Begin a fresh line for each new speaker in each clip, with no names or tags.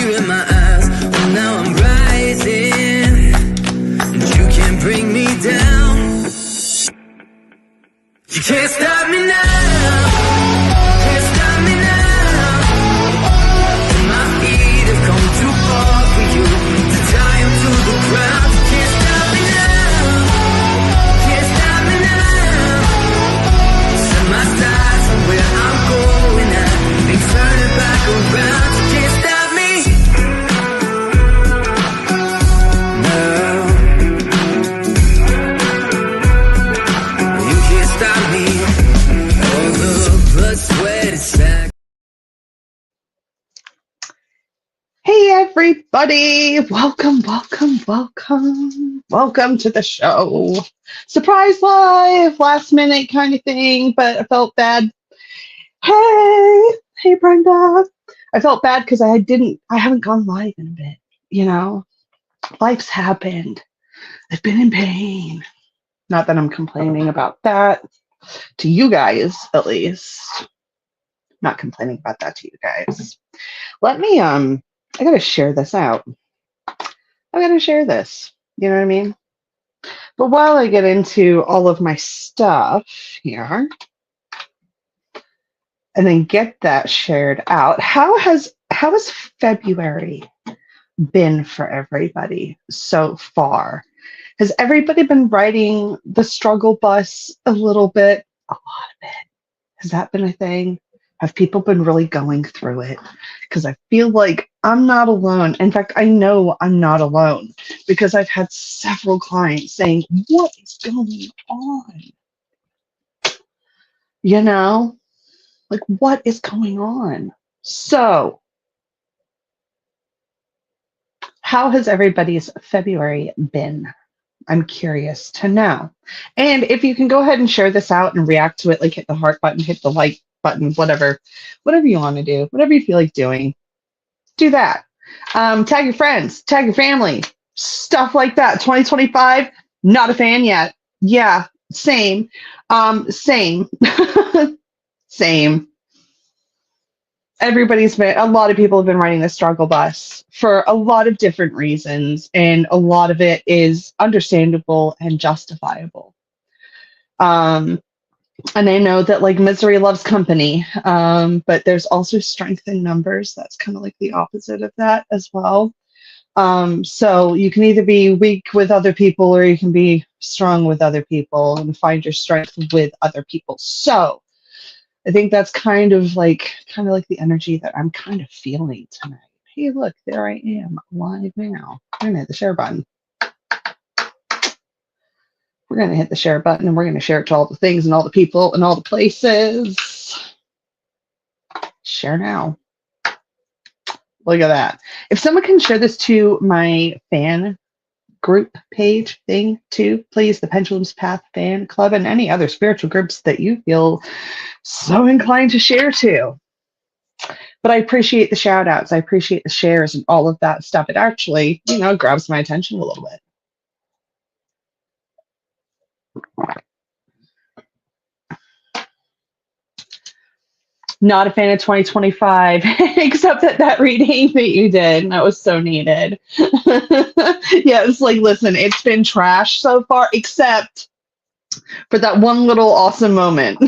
tear in my eyes. Well, now I'm rising, and you can't bring me down. You can't stop me now. Can't stop me now. My feet have come too far for you to tie them to the ground. You can't stop me now. Can't stop me now. Set my sights on where I'm going at. Ain't turning back around. You can't stop me now. You can't stop me. All the blood, sweat, and sacrifice.
Hey everybody, welcome to the show. Surprise live, last minute kind of thing, but I felt bad. Hey Brenda. I felt bad because I haven't gone live in a bit, Life's happened. I've been in pain. Not that I'm complaining about that, to you guys at least. Not complaining about that to you guys. Let me I gotta share this out. I gotta share this. You know what I mean? But while I get into all of my stuff here and then get that shared out, how has February been for everybody so far? Has everybody been riding the struggle bus a little bit? A lot of it. Has that been a thing? Have people been really going through it? Because I feel like I'm not alone. In fact, I know I'm not alone because I've had several clients saying, what is going on? What is going on? So, how has everybody's February been? I'm curious to know. And if you can go ahead and share this out and react to it, like hit the heart button, hit the like button, whatever you want to do, whatever you feel like doing, do that. Tag your friends, tag your family, stuff like that. 2025, not a fan yet. Yeah, same. Same. Same. A lot of people have been riding the struggle bus for a lot of different reasons, and a lot of it is understandable and justifiable. And I know that misery loves company, but there's also strength in numbers. That's kind of like the opposite of that as well. So you can either be weak with other people or you can be strong with other people and find your strength with other people. So I think that's kind of like the energy that I'm kind of feeling tonight. Hey, look, there I am live now. I'm gonna hit the share button. We're going to hit the share button and we're going to share it to all the things and all the people and all the places. Share now. Look at that. If someone can share this to my fan group page thing too, please, the Pendulums Path fan club and any other spiritual groups that you feel so inclined to share to. But I appreciate the shout outs. I appreciate the shares and all of that stuff. It actually, grabs my attention a little bit. Not a fan of 2025, except that reading that you did. And that was so needed. Yeah, it's listen, it's been trash so far, except for that one little awesome moment.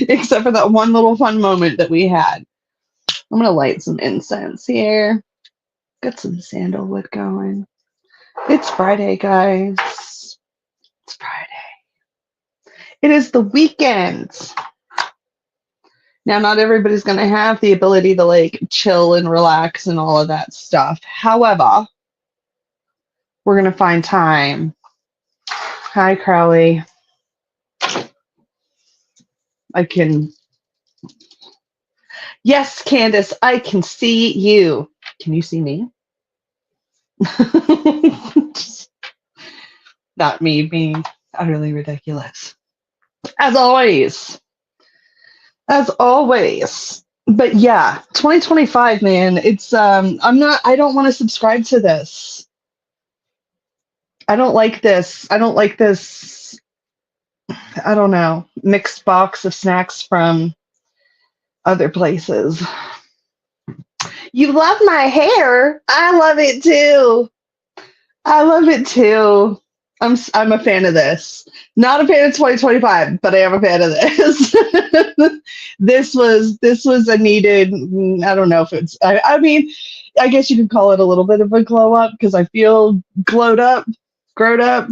Except for that one little fun moment that we had. I'm going to light some incense here. Get some sandalwood going. It's Friday, guys. It's Friday. It is the weekend. Now, not everybody's going to have the ability to chill and relax and all of that stuff. However, we're going to find time. Hi, Crowley. Yes, Candace, I can see you. Can you see me? Not me being utterly ridiculous. As always. But yeah, 2025, man, it's I don't want to subscribe to this. I don't like this. I don't know, mixed box of snacks from other places. You love my hair. I love it too. I love it too. I'm a fan of this. Not a fan of 2025, but I am a fan of this. This was a needed. I don't know if it's. I mean, I guess you could call it a little bit of a glow up because I feel glowed up, grown up,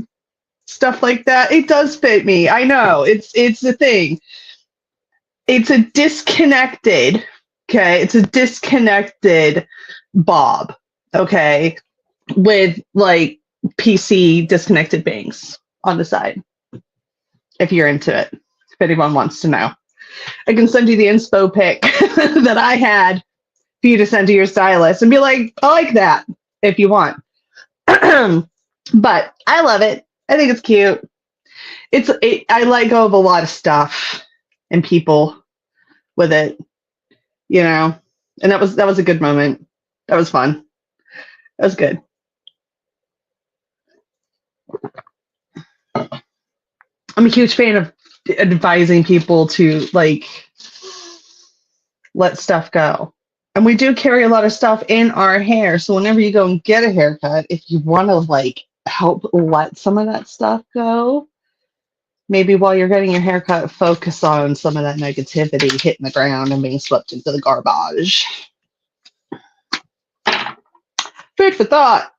stuff like that. It does fit me. I know it's the thing. It's a disconnected. Okay, it's a disconnected Bob. Okay, with like PC disconnected bangs on the side. If you're into it, if anyone wants to know, I can send you the inspo pic that I had for you to send to your stylist and be like, I like that if you want. But I love it. I think it's cute. I let go of a lot of stuff and people with it, and that was a good moment. That was fun. That was good. I'm a huge fan of advising people to like let stuff go. And we do carry a lot of stuff in our hair. So whenever you go and get a haircut, if you want to like help let some of that stuff go, maybe while you're getting your haircut, focus on some of that negativity hitting the ground and being swept into the garbage. Food for thought.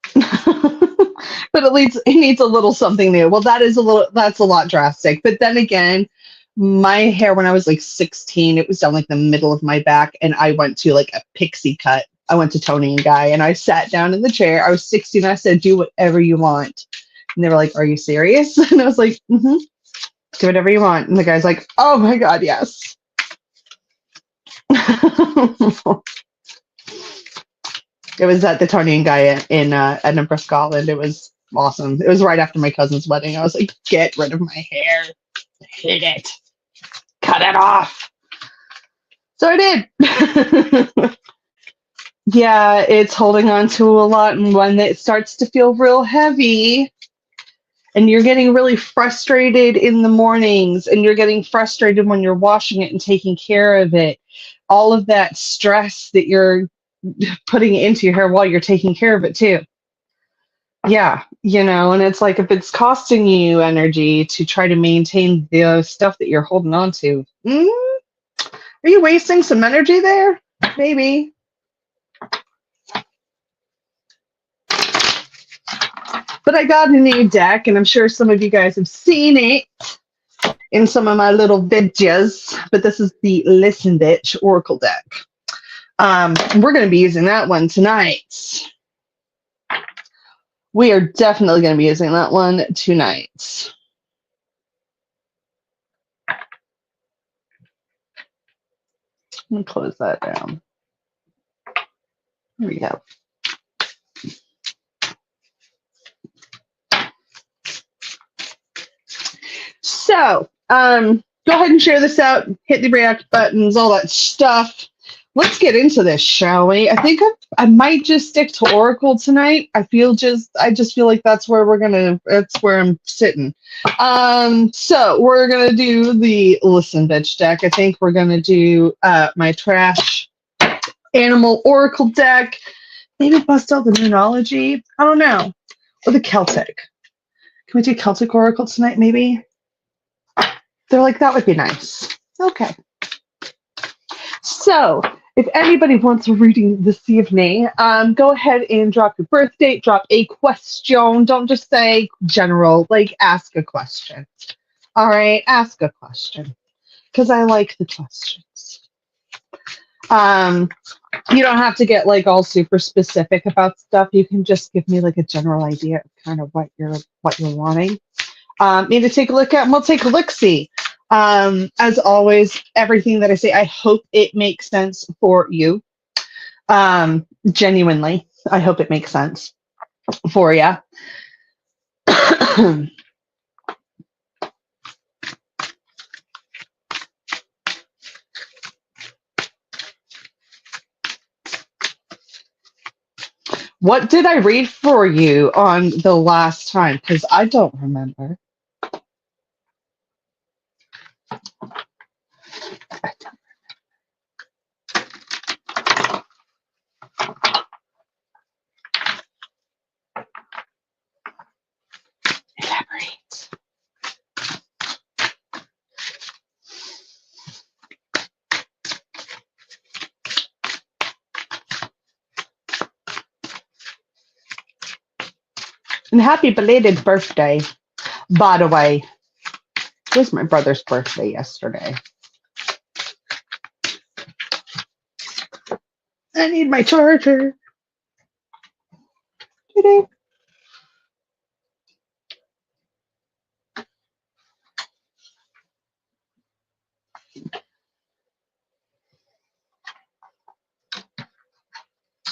But it needs a little something new. Well, that's a lot drastic. But then again, my hair when I was like 16, it was down like the middle of my back, and I went to like a pixie cut. I went to Tony and Guy, and I sat down in the chair. I was 16. I said, "Do whatever you want," and they were like, "Are you serious?" And I was like, "Mm-hmm. Do whatever you want." And the guy's like, "Oh my god, yes." It was at the Tony and Guy in Edinburgh, Scotland. It was awesome. It was right after my cousin's wedding. I was like, "Get rid of my hair. Hate it. Cut it off." So I did. Yeah, it's holding on to a lot, and when it starts to feel real heavy, and you're getting really frustrated in the mornings, and you're getting frustrated when you're washing it and taking care of it, all of that stress that you're putting into your hair while you're taking care of it too. Yeah, and it's like if it's costing you energy to try to maintain the stuff that you're holding on to, are you wasting some energy there? Maybe. But I got a new deck, and I'm sure some of you guys have seen it in some of my little videos. But this is the Listen Bitch Oracle deck. We're going to be using that one tonight. We are definitely going to be using that one tonight. Let me close that down. There we go. So, go ahead and share this out. Hit the react buttons, all that stuff. Let's get into this, shall we? I think I might just stick to Oracle tonight. I just feel like that's where I'm sitting. So we're gonna do the Listen Bitch deck. I think we're gonna do my trash animal Oracle deck. Maybe bust out the Moonology. I don't know. Or the Celtic. Can we do Celtic Oracle tonight, maybe? They're like, that would be nice. Okay. So, if anybody wants a reading this evening, go ahead and drop your birth date, drop a question. Don't just say general, like ask a question. All right, ask a question. Because I like the questions. You don't have to get like all super specific about stuff. You can just give me like a general idea of kind of what you're wanting me to take a look at, and we'll take a look-see. As always, everything that I say, I hope it makes sense for you. Genuinely, I hope it makes sense for you. What did I read for you on the last time? Because I don't remember. And happy belated birthday, by the way. It was my brother's birthday yesterday. I need my charger. Today.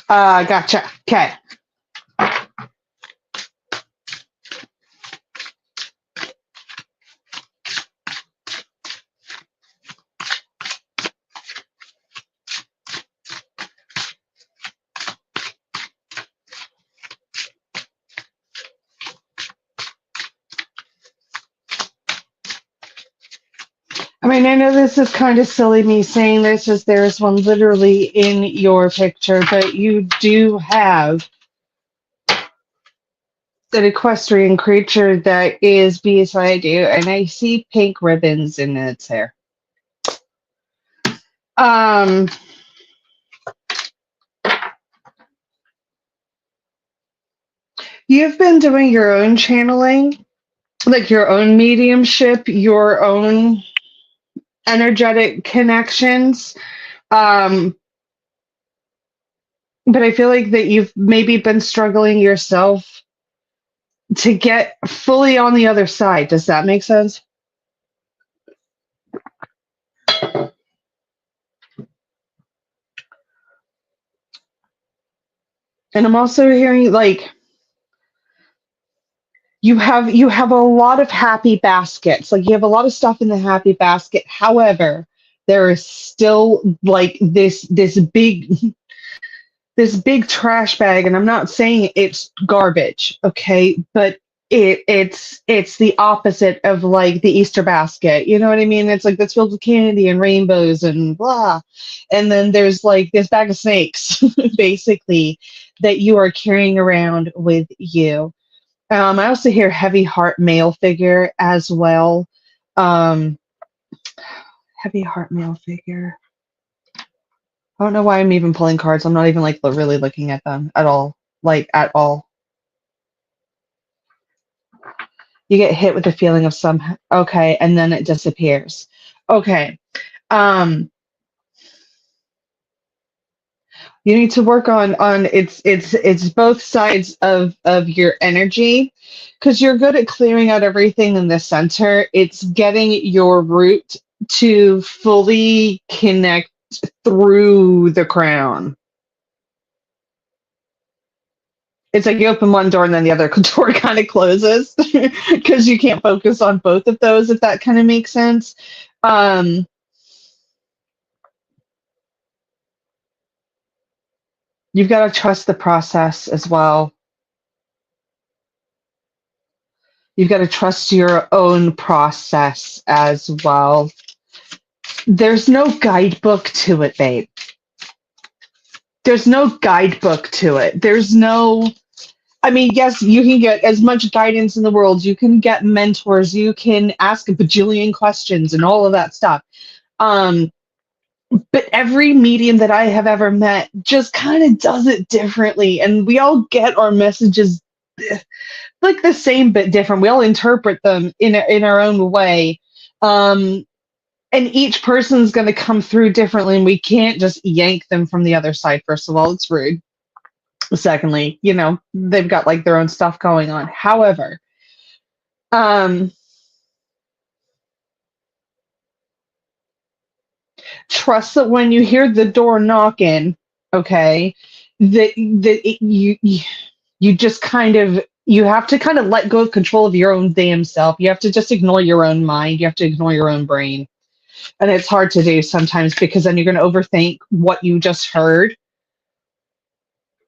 Gotcha. Okay. I mean, I know this is kind of silly me saying this as there's one literally in your picture, but you do have an equestrian creature that is beside you, and I see pink ribbons in its hair. Um, you've been doing your own channeling, like your own mediumship, your own energetic connections. Um, but I feel like that you've maybe been struggling yourself to get fully on the other side. Does that make sense? And I'm also hearing like you have a lot of happy baskets. Like you have a lot of stuff in the happy basket. However, there is still like this big trash bag, and I'm not saying it's garbage, okay, but it's the opposite of like the Easter basket. You know what I mean? It's like that's filled with candy and rainbows and blah. And then there's like this bag of snakes, basically, that you are carrying around with you. I also hear heavy heart male figure as well. Um, heavy heart male figure. I don't know why I'm even pulling cards. I'm not even like really looking at them at all. Like at all. You get hit with the feeling of some okay, and then it disappears. Okay. Um, you need to work on it's both sides of your energy because you're good at clearing out everything in the center. It's getting your root to fully connect through the crown. It's like you open one door and then the other door kind of closes because you can't focus on both of those, if that kind of makes sense. Um, you've got to trust the process as well. You've got to trust your own process as well. There's no guidebook to it, babe. There's no guidebook to it. There's no, I mean, yes, you can get as much guidance in the world. You can get mentors. You can ask a bajillion questions and all of that stuff. Um, but every medium that I have ever met just kind of does it differently. And we all get our messages like the same but different. We all interpret them in our own way. And each person's going to come through differently, and we can't just yank them from the other side. First of all, it's rude. Secondly, they've got like their own stuff going on. However, um, trust that when you hear the door knocking, okay, you just you have to kind of let go of control of your own damn self. You have to just ignore your own mind. You have to ignore your own brain. And it's hard to do sometimes because then you're going to overthink what you just heard.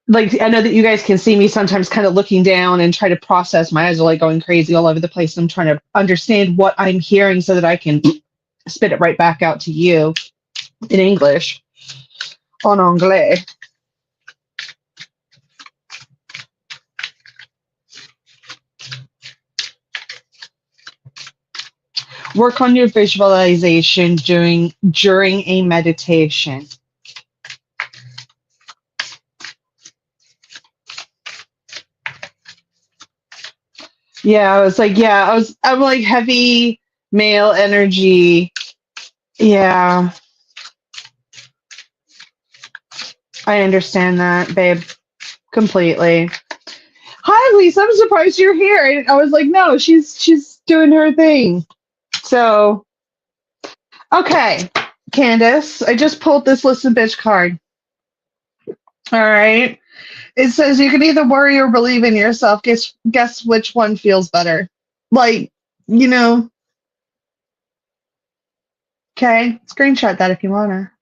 Like, I know that you guys can see me sometimes kind of looking down and try to process. My eyes are like going crazy all over the place. I'm trying to understand what I'm hearing so that I can spit it right back out to you in English, en anglais. Work on your visualization during a meditation. Yeah, I was like, yeah, I'm like heavy male energy. Yeah, I understand that, babe, completely. Hi, Lisa. I'm surprised you're here. And I was like, no, she's doing her thing. So, okay, Candace, I just pulled this listen bitch card. All right. It says you can either worry or believe in yourself. Guess which one feels better. Like, you know, okay. Screenshot that if you wanna.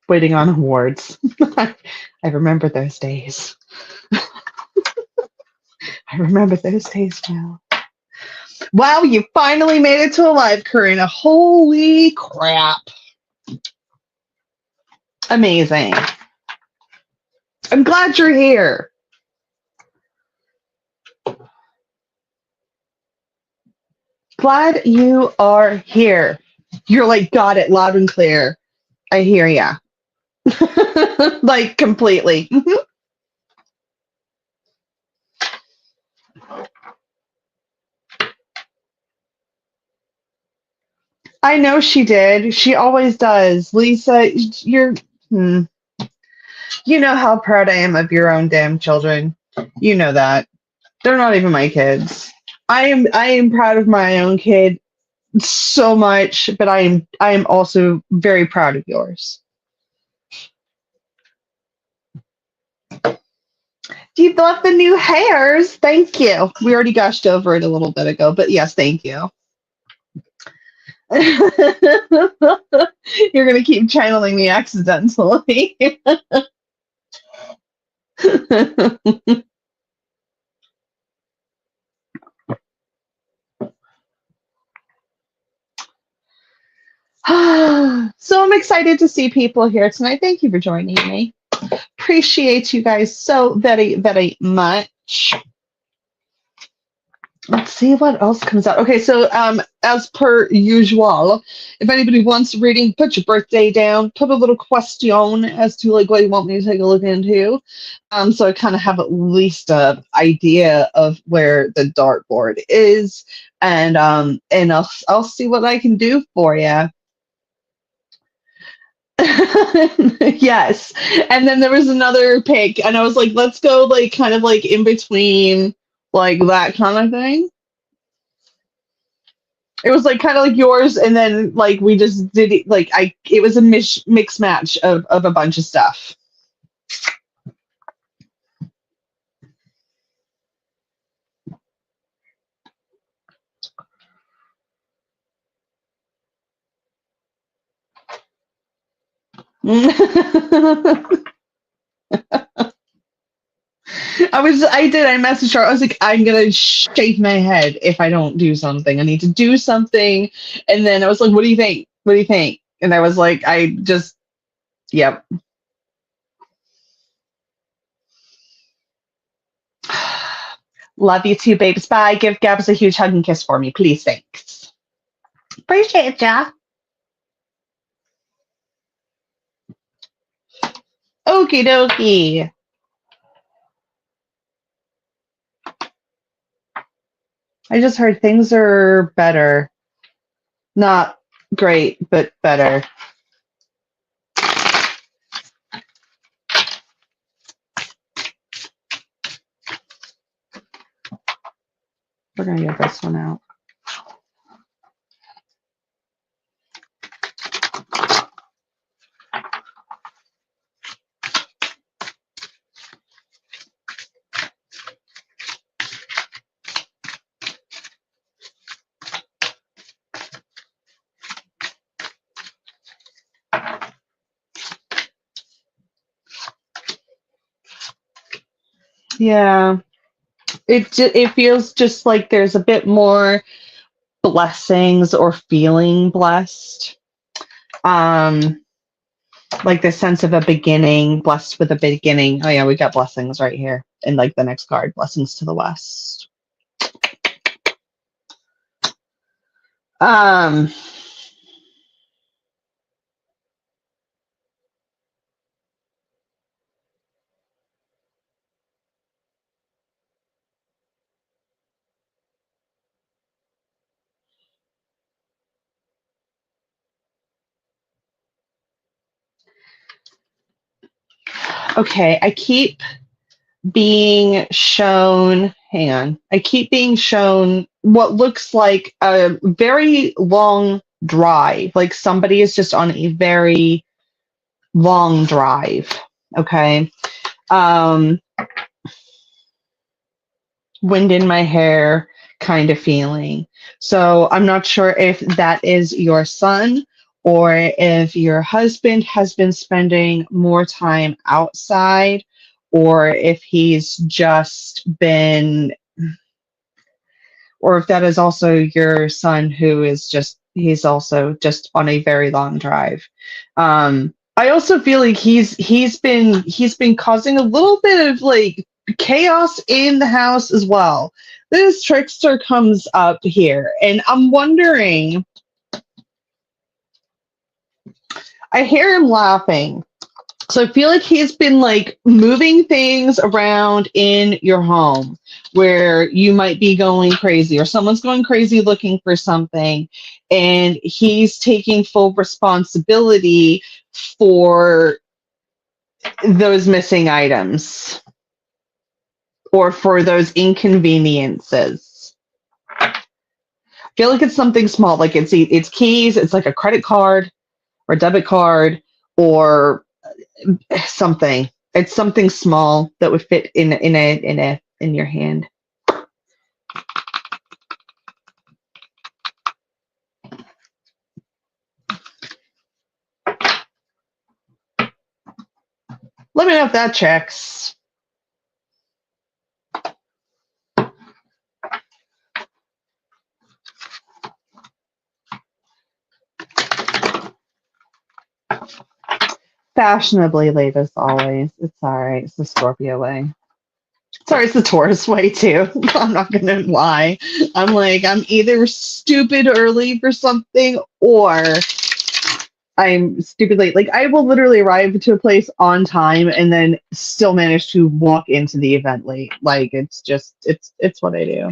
Waiting on awards. I remember those days. I remember those days now. Wow, you finally made it to a live, Karina. Holy crap. Amazing. I'm glad you're here. Glad you are here. You're like, got it loud and clear. I hear ya. Like, completely. I know she did. She always does. Lisa, you're. Hmm. You know how proud I am of your own damn children. You know that. They're not even my kids. I am proud of my own kid so much, but I am also very proud of yours. You love the new hairs. Thank you. We already gushed over it a little bit ago, but yes, thank you. You're gonna keep channeling me accidentally. So I'm excited to see people here tonight. Thank you for joining me. Appreciate you guys so very, very much. Let's see what else comes out. Okay, so as per usual, if anybody wants a reading, put your birthday down, put a little question as to like what you want me to take a look into. So I kind of have at least a idea of where the dartboard is, and I'll see what I can do for you. Yes. And then there was another pick, and I was like, let's go like kind of like in between, like that kind of thing. It was like kind of like yours, and then like we just did it like it was a mix match of a bunch of stuff. I messaged her. I was like, I'm gonna shake my head if I don't do something. I need to do something. And then I was like, what do you think? What do you think? And I was like, yep. Love you too, babes. Bye. Give Gabs a huge hug and kiss for me, please. Thanks. Appreciate ya. Okie dokie. I just heard things are better. Not great, but better. We're gonna get this one out. Yeah, it feels just like there's a bit more blessings or feeling blessed. Um, like the sense of a beginning, blessed with a beginning. Oh yeah, we got blessings right here in like the next card, blessings to the west. Um, Okay, I keep being shown, hang on, I keep being shown what looks like a very long drive. Like somebody is just on a very long drive. Okay. Um, wind in my hair kind of feeling. So I'm not sure if that is your son or if your husband has been spending more time outside or if he's just been, or if that is also your son who is just, he's also just on a very long drive. I also feel like he's been causing a little bit of like chaos in the house as well. This trickster comes up here, and I'm wondering. I hear him laughing. So I feel like he's been like moving things around in your home where you might be going crazy or someone's going crazy looking for something and he's taking full responsibility for those missing items or for those inconveniences. I feel like it's something small, like it's keys, it's like a credit card or debit card or something. It's something small that would fit in your hand. Let me know if that checks. Fashionably late as always. It's all right. It's the Scorpio way. Sorry, it's the Taurus way too. I'm not gonna lie. I'm either stupid early for something or I'm stupid late. Like I will literally arrive to a place on time and then still manage to walk into the event late. Like it's just it's what I do.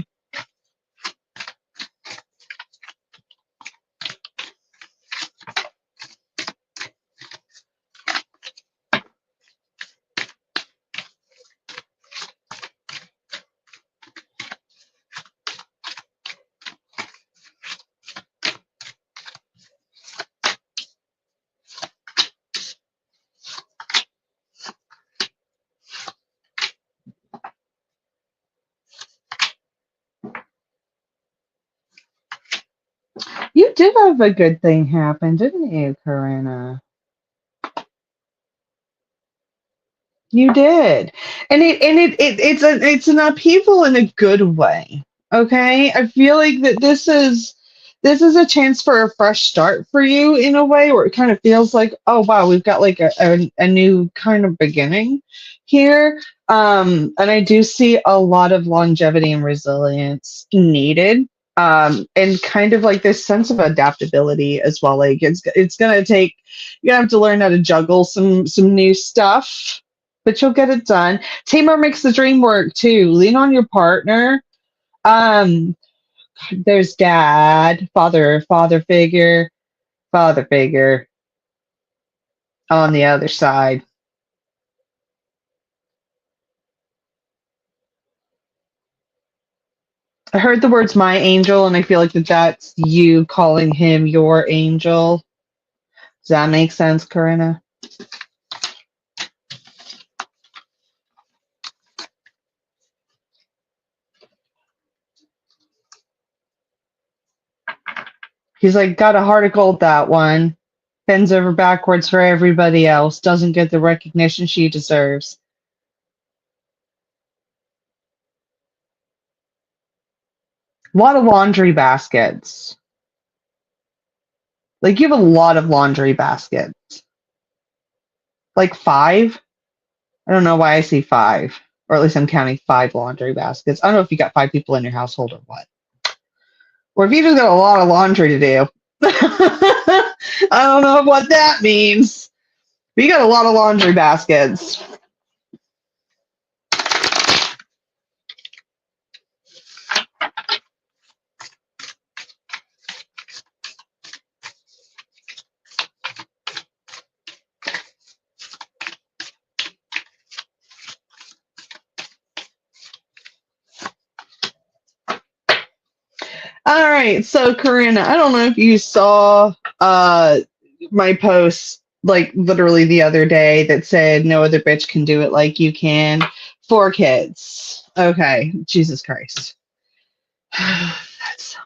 You did have a good thing happen, didn't you, Corinna? You did. It's an upheaval in a good way. Okay? I feel like that this is a chance for a fresh start for you in a way where it kind of feels like, oh wow, we've got like a new kind of beginning here. And I do see a lot of longevity and resilience needed. And kind of like this sense of adaptability as well. Like it's gonna take you're gonna have to learn how to juggle some new stuff, but you'll get it done. Teamwork makes the dream work too. Lean on your partner. Um, there's dad, father figure on the other side. I heard the words "my angel," and I feel like that's you calling him your angel. Does that make sense, Corinna? He's like, got a heart of gold, that one. Bends over backwards for everybody else, doesn't get the recognition she deserves. A lot of laundry baskets. Like, you have a lot of laundry baskets. Like five? I don't know why I see five. Or at least I'm counting five laundry baskets. I don't know if you got five people in your household or what. Or if you just got a lot of laundry to do. I don't know what that means. But you got a lot of laundry baskets. right. So, Corinna, I don't know if you saw my post like literally the other day that said no other bitch can do it like you can for kids. Okay, Jesus Christ. That's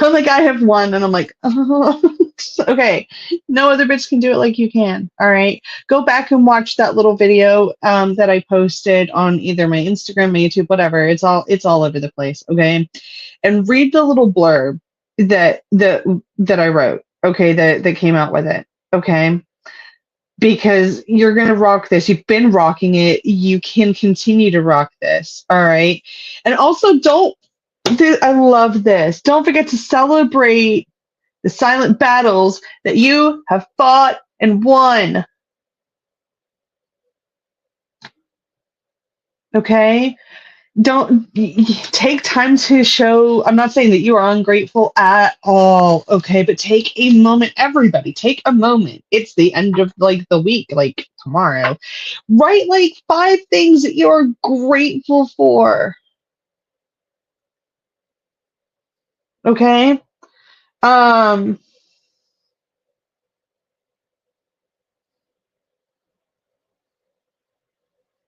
like I have one, and I'm like, oh, okay, no other bitch can do it like you can. All right, go back and watch that little video that I posted on either my Instagram, my YouTube, whatever. It's all over the place. Okay, and read the little blurb that I wrote. Okay, that came out with it. Okay, because you're gonna rock this. You've been rocking it. You can continue to rock this. All right, and also don't. I love this. Don't forget to celebrate the silent battles that you have fought and won. Okay? Don't take time to show. I'm not saying that you are ungrateful at all, okay? But take a moment. Everybody, take a moment. It's the end of like the week, like tomorrow. Write like 5 things that you're grateful for, okay? Um,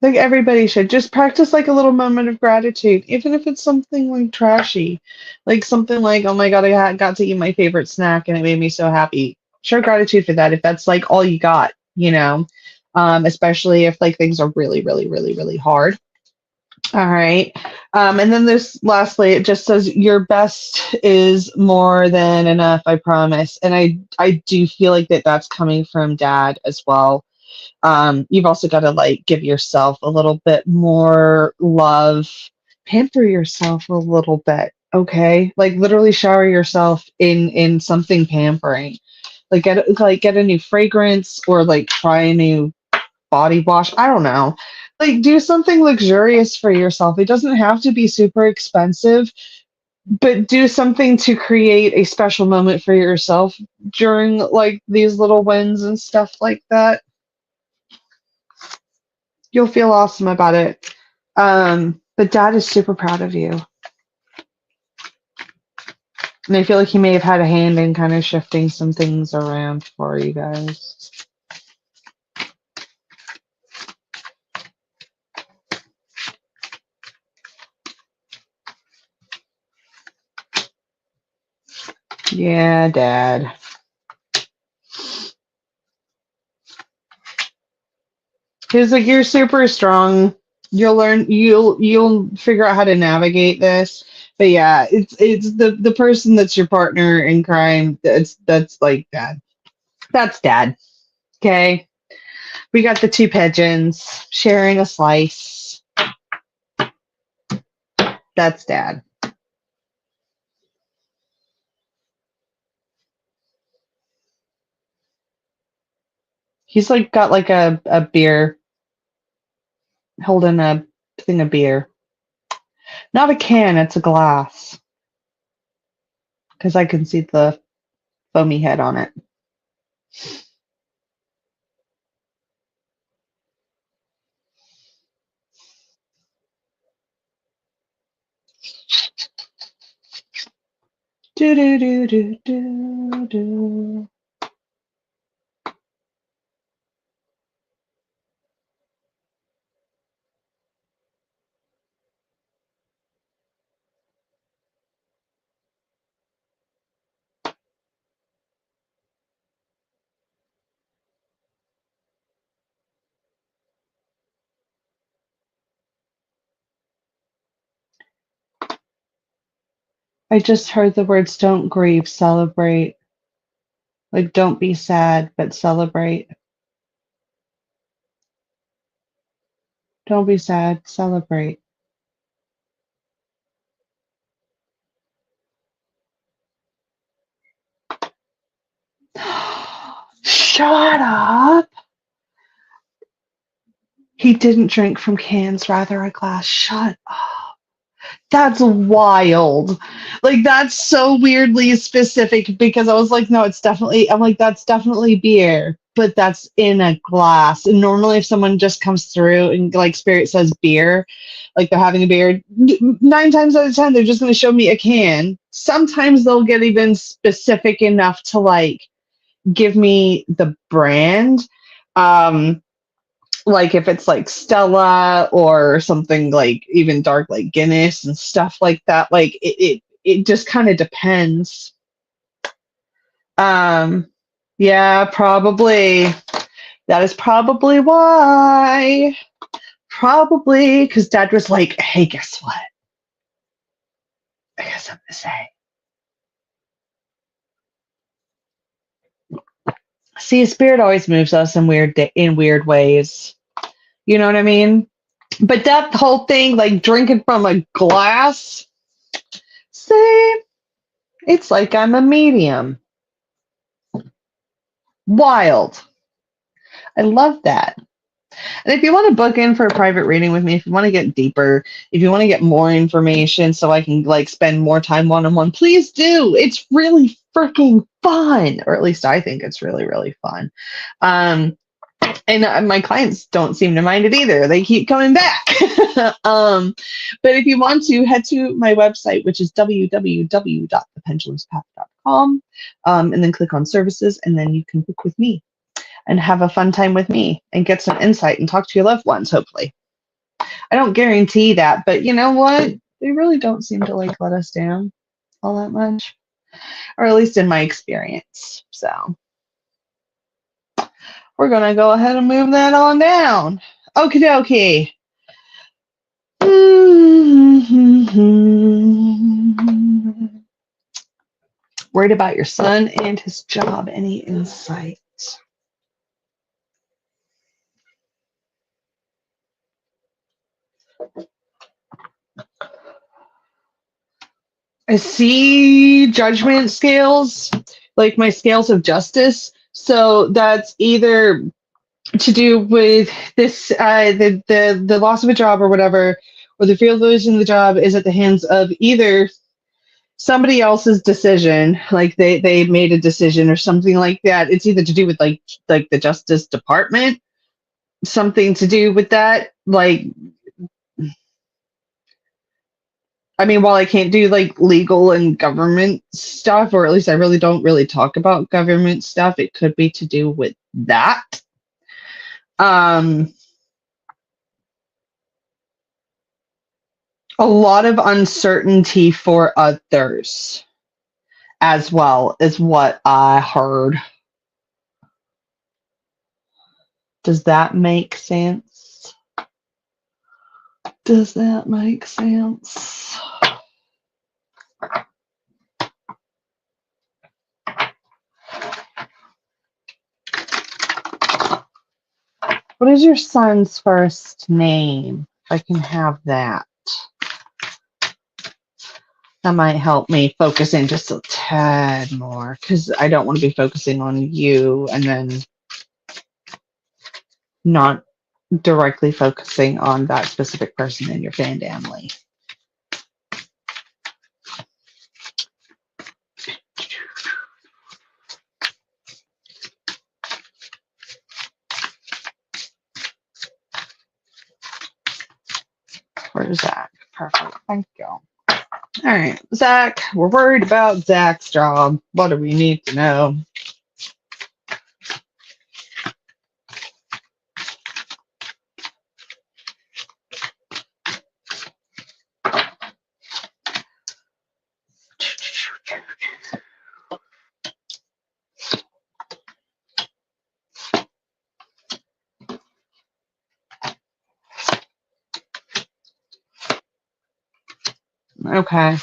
Like everybody should just practice like a little moment of gratitude, even if it's something like trashy, like something like, oh my God, got to eat my favorite snack and it made me so happy. Show gratitude for that if that's like all you got. Especially if like things are really, really, really, really hard. All right. And then this lastly, it just says your best is more than enough, I promise. And I do feel like that's coming from dad as well. You've also got to like give yourself a little bit more love, pamper yourself a little bit, okay? Like literally shower yourself in something pampering. Get a new fragrance or like try a new body wash. I don't know. Like do something luxurious for yourself. It doesn't have to be super expensive, but do something to create a special moment for yourself during like these little wins and stuff like that. You'll feel awesome about it. But dad is super proud of you. And I feel like he may have had a hand in kind of shifting some things around for you guys. Yeah, dad. He's like, you're super strong. You'll figure out how to navigate this. But yeah, it's the person that's your partner in crime. That's like dad. That's dad. Okay. We got the 2 pigeons sharing a slice. That's dad. He's like got like a beer, holding a thing of beer. Not a can, it's a glass. Because I can see the foamy head on it. Do do do do do do. I just heard the words don't grieve, celebrate. Like don't be sad, but celebrate. Don't be sad, celebrate. Shut up. He didn't drink from cans, rather a glass. Shut up. That's wild. Like that's so weirdly specific because I was like, no, it's definitely I'm like, that's definitely beer. but that's in a glass. And normally, if someone just comes through and like Spirit says beer, like they're having a beer, 9 times out of 10, they're just going to show me a can. Sometimes they'll get even specific enough to like give me the brand. Like if it's like Stella or something like even dark like Guinness and stuff like that, like it just kind of depends. Yeah, probably. That is probably why. Probably because Dad was like, hey, guess what? I got something to say. See, Spirit always moves us in weird ways. You know what I mean? But that whole thing, like drinking from a glass, see, it's like I'm a medium. Wild. I love that. And if you want to book in for a private reading with me, if you want to get deeper, if you want to get more information so I can like spend more time one-on-one, please do. It's really freaking fun, or at least I think it's really, really fun. And my clients don't seem to mind it either. They keep coming back. But if you want to, head to my website, which is www.thependulumspath.com, and then click on services, and then you can book with me and have a fun time with me and get some insight and talk to your loved ones, hopefully. I don't guarantee that, but you know what? They really don't seem to like let us down all that much, or at least in my experience. So we're going to go ahead and move that on down. Okie dokie. Worried about your son and his job. Any insight? I see judgment scales, like my scales of justice. So that's either to do with this, the loss of a job or whatever, or the fear of losing the job is at the hands of either somebody else's decision, like they made a decision or something like that. It's either to do with like the Justice Department, something to do with that, like. I mean, while I can't do like legal and government stuff, or at least I really don't really talk about government stuff, it could be to do with that. A lot of uncertainty for others as well is what I heard. Does that make sense? Does that make sense? What is your son's first name? If I can have that. That might help me focus in just a tad more, because I don't want to be focusing on you and then not directly focusing on that specific person in your family. Where's Zach? Perfect. Thank you. All right, Zach, we're worried about Zach's job. What do we need to know? Okay.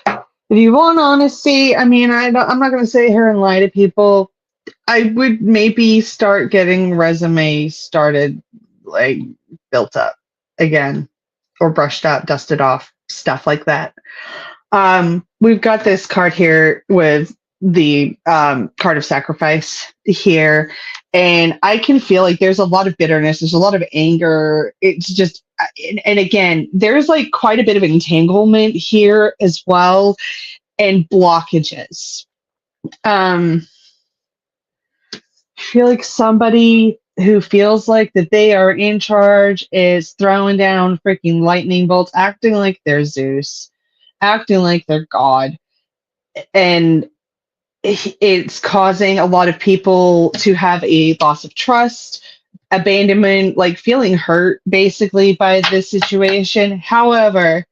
If you want honesty, I mean, I'm not going to sit here and lie to people. I would maybe start getting resumes started, like built up again, or brushed up, dusted off, stuff like that. We've got this card here with the card of sacrifice here, and I can feel like there's a lot of bitterness, there's a lot of anger. It's just, and again, there's like quite a bit of entanglement here as well, and blockages. I feel like somebody who feels like that they are in charge is throwing down freaking lightning bolts, acting like they're Zeus, acting like they're God. And it's causing a lot of people to have a loss of trust, abandonment, like feeling hurt basically by this situation. However,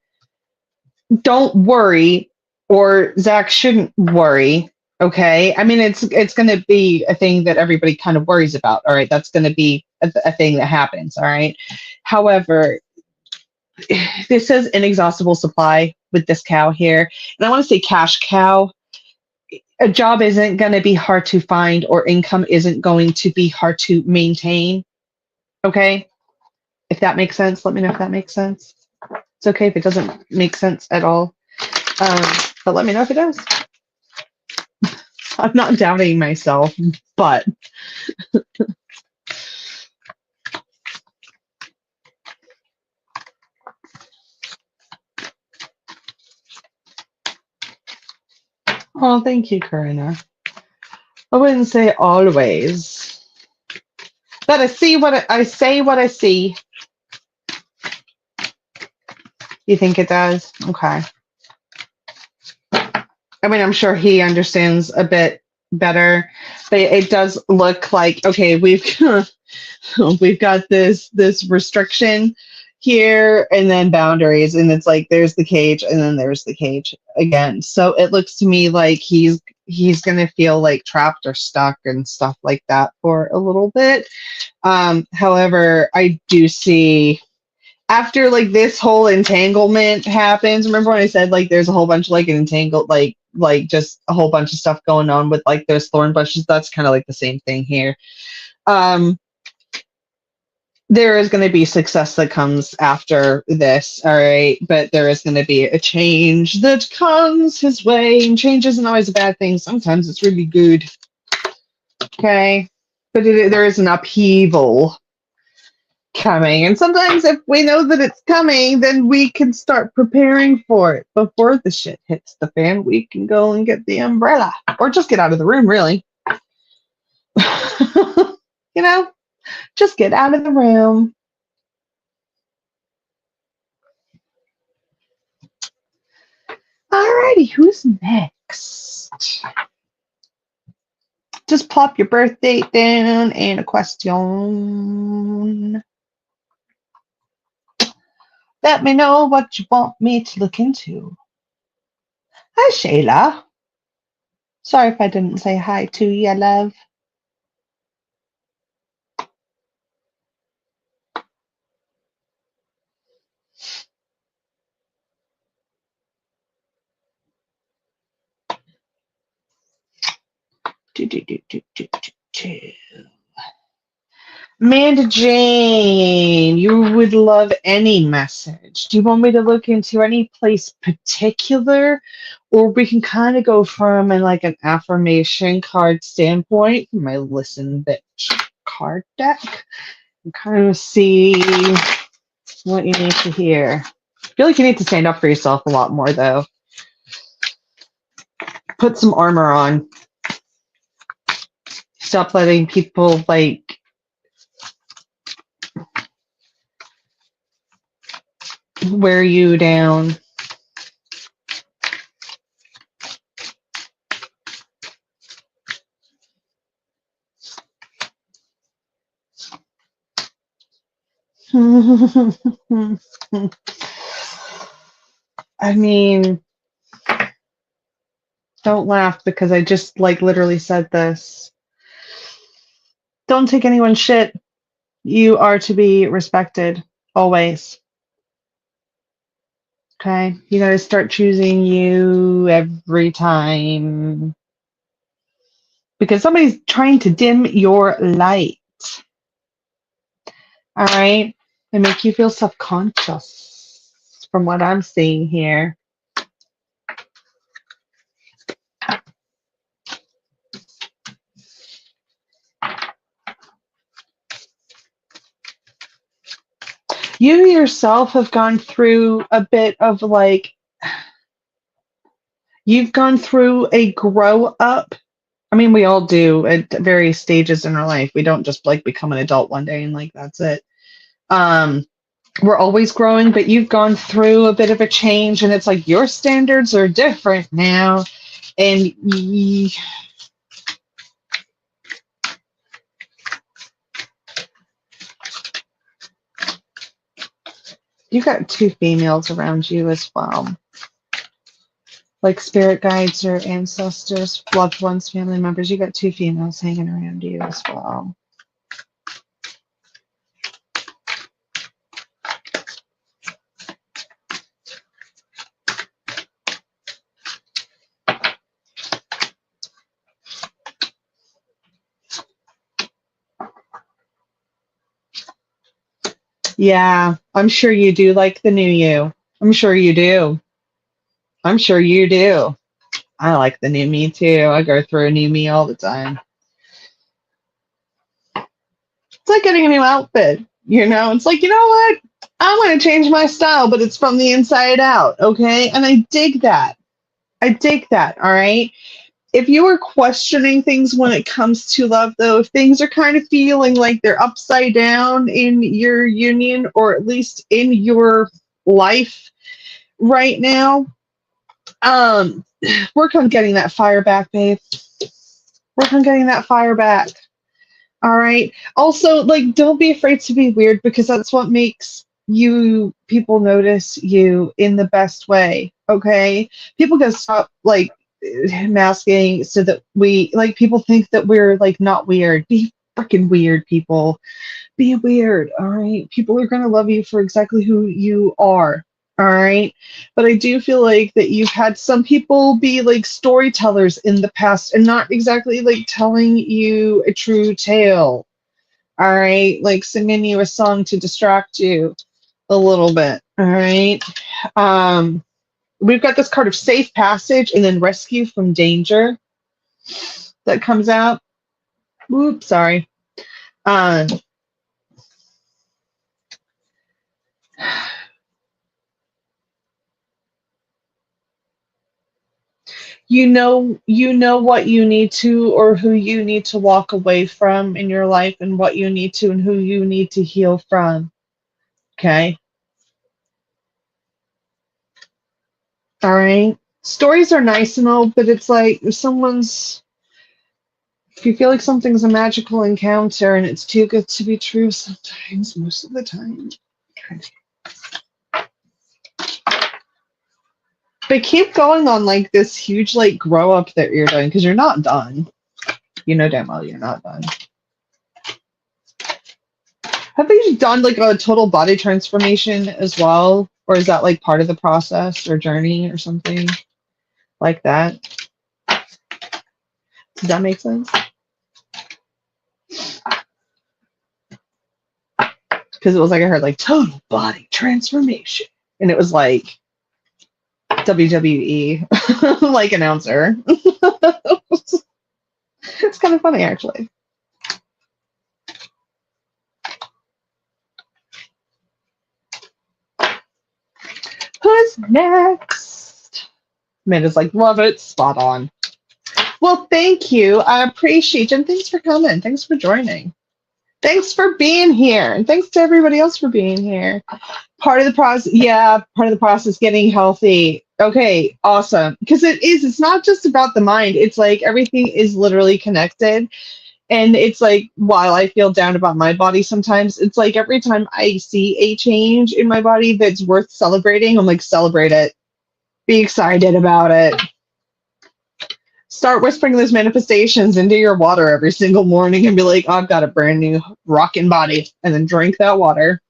don't worry, or Zach shouldn't worry. Okay, I mean it's going to be a thing that everybody kind of worries about. All right, that's going to be a thing that happens. All right. However, this says inexhaustible supply with this cow here, and I want to say cash cow. A job isn't going to be hard to find, or income isn't going to be hard to maintain. Okay, if that makes sense, let me know if that makes sense. It's okay if it doesn't make sense at all. But let me know if it does. I'm not doubting myself, but oh, thank you, Karina. I wouldn't say always, but I see what I say. What I see. You think it does? Okay. I mean, I'm sure he understands a bit better, but it does look like okay. We've got this restriction here, and then boundaries, and it's like there's the cage, and then there's the cage again. So it looks to me like he's gonna feel like trapped or stuck and stuff like that for a little bit. However, I do see after like this whole entanglement happens. Remember when I said like there's a whole bunch of like an entangled like just a whole bunch of stuff going on with like those thorn bushes. That's kind of like the same thing here. There is going to be success that comes after this, all right? But there is going to be a change that comes his way, and change isn't always a bad thing. Sometimes it's really good, okay? But there is an upheaval coming, and sometimes if we know that it's coming, then we can start preparing for it before the shit hits the fan. We can go and get the umbrella, or just get out of the room, really. You know? Just get out of the room. Alrighty, who's next? Just plop your birth date down and a question. Let me know what you want me to look into. Hi, Shayla. Sorry if I didn't say hi to you, love. Amanda Jane, you would love any message. Do you want me to look into any place particular, or we can kind of go from like an affirmation card standpoint from my Listen Bitch card deck and kind of see what you need to hear. I feel like you need to stand up for yourself a lot more, though. Put some armor on. Stop letting people like wear you down. I mean, don't laugh because I just like literally said this. Don't take anyone's shit. You are to be respected always. Okay? You gotta start choosing you every time. Because somebody's trying to dim your light. All right? They make you feel self-conscious from what I'm seeing here. You yourself have gone through a bit of like, you've gone through a grow up, I mean, we all do at various stages in our life. We don't just like become an adult one day and like that's it. Um, we're always growing, but you've gone through a bit of a change, and it's like your standards are different now, and you got two females around you as well, like spirit guides or ancestors, loved ones, family members. You got two females hanging around you as well. Yeah, I'm sure you do like the new you. I'm sure you do. I'm sure you do. I like the new me too. I go through a new me all the time. It's like getting a new outfit, you know? It's like, you know what? I want to change my style, but it's from the inside out, okay? And I dig that. I dig that, all right? If you are questioning things when it comes to love, though, if things are kind of feeling like they're upside down in your union or at least in your life right now, um, work on getting that fire back, babe. Work on getting that fire back. All right. Also, like, don't be afraid to be weird because that's what makes you people notice you in the best way. Okay. People gotta stop like masking so that we like people think that we're like not weird. Be freaking weird, people. Be weird. All right. People are gonna love you for exactly who you are. All right. But I do feel like that you've had some people be like storytellers in the past and not exactly like telling you a true tale. All right. Like singing you a song to distract you a little bit. All right. Um, we've got this card of safe passage and then rescue from danger that comes out. Oops, sorry. Um, you know what you need to or who you need to walk away from in your life and what you need to and who you need to heal from. Okay. All right. Stories are nice and all, but it's like if you feel like something's a magical encounter and it's too good to be true sometimes, most of the time. But keep going on like this huge like grow up that you're doing because you're not done. You know damn well you're not done. Have you done like a total body transformation as well? Or is that like part of the process or journey or something like that? Does that make sense? Because it was like I heard like total body transformation. And it was like WWE like announcer. It's kind of funny actually. Who's next? Amanda's like, love it, spot on. Well, thank you. I appreciate you. And thanks for coming. Thanks for joining. Thanks for being here. And thanks to everybody else for being here. Part of the process, yeah, part of the process getting healthy. Okay, awesome. Because it's not just about the mind. It's like everything is literally connected. And it's like, while I feel down about my body sometimes, it's like every time I see a change in my body that's worth celebrating, I'm like, celebrate it. Be excited about it. Start whispering those manifestations into your water every single morning and be like, oh, I've got a brand new rocking body. And then drink that water.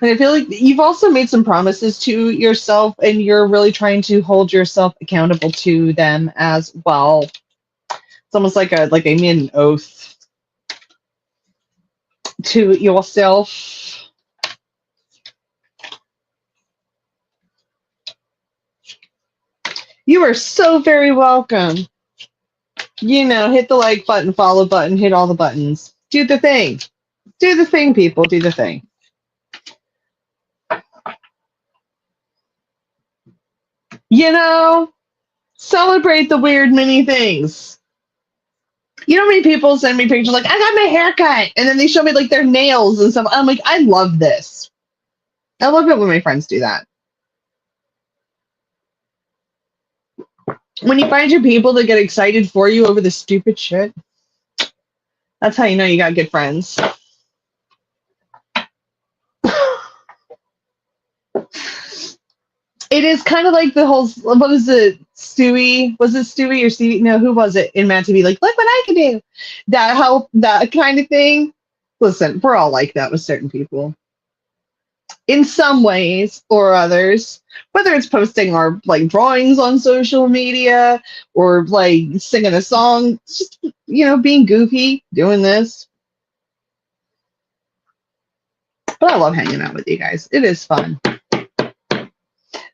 And I feel like you've also made some promises to yourself and you're really trying to hold yourself accountable to them as well. It's almost like I made an oath to yourself. You are so very welcome. You know, hit the like button, follow button, hit all the buttons. Do the thing. Do the thing, people. Do the thing. You know, celebrate the weird mini things. You know how many people send me pictures like, I got my hair cut, and then they show me like their nails and stuff. I'm like, I love this. I love it when my friends do that. When you find your people that get excited for you over the stupid shit, that's how you know you got good friends. It is kind of like the whole, what was it, Stewie? Was it Stewie or Stevie? No, who was it in Mad TV? Like, look what I can do. That kind of thing. Listen, we're all like that with certain people. In some ways or others, whether it's posting our like drawings on social media or like singing a song, just, being goofy, doing this. But I love hanging out with you guys. It is fun.